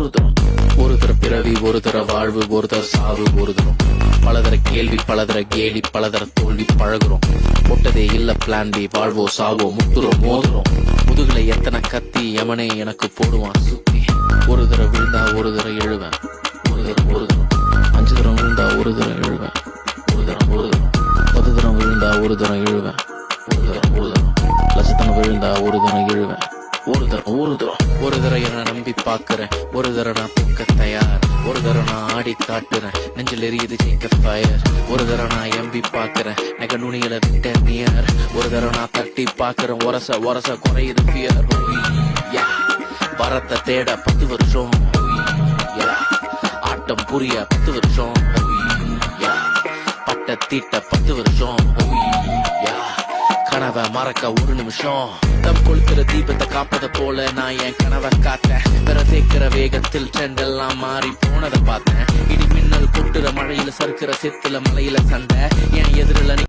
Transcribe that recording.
ஒரு தரம். ஒரு தர பிறவி, ஒரு தர வாழ்வு, ஒரு தர சாவு, ஒரு தரம். பலதர கேள்வி, பலதர கேலி, பலதர தோல்வி பழகுறோம். போட்டதே இல்ல பிளான் பி, வாழ்வோ சாவோ முட்டுறோம் மோதுறோம். முதுகுல எத்தனை கத்தி எமனே எனக்கு போடுவான் சுத்தி. ஒரு தர விழுந்தா ஒரு தர எழுவேன், ஒரு தரம் ஒரு தரம். 5 தரம் விழுந்தா ஒரு தரம் எழுவேன், ஒரு தரம் ஒரு தரம். 10 தரம் விழுந்தா ஒரு தரம் எழுவேன், ஒரு தரம் ஒரு தரம். லட்சத்தனம் விழுந்தா ஒரு தரம் எழுவேன், ஒரு தரம் ஒரு தரம். ஒரு தரம் என்ன நம்பி பாக்குறேன், ஒரு தரம் நான் தூக்க தயார். ஒரு தரம் நான் ஆடி காட்டுறேன், நெஞ்சில் எரியுது ஜெயிக்க ஃபயர். ஒரு தரம் நான் எம்பி பாக்குறேன், நெக நுனியில விட்ட நியர். ஒரு தரம் நான் தட்டி பாக்குறேன், ஒரச ஒரச குறையுது ஃபியர். வரத்தை தேட 10 வருஷம், ஆட்டம் புரிய 10 வருஷம், பட்ட தீட்ட 10 வருஷம், கனவை மறக்க 1 நிமிஷம். தம் கொளுத்துற தீபத்தை காப்பத போல நான் என் கனவை காத்தேன். பிற தேக்கிற வேகத்தில் ட்ரெண்ட் எல்லாம் மாறி போனதை பார்த்தேன். இடி மின்னல் கொட்டுற மழையில சறுக்கிற செத்துல மலையில சண்டை என் எதிரில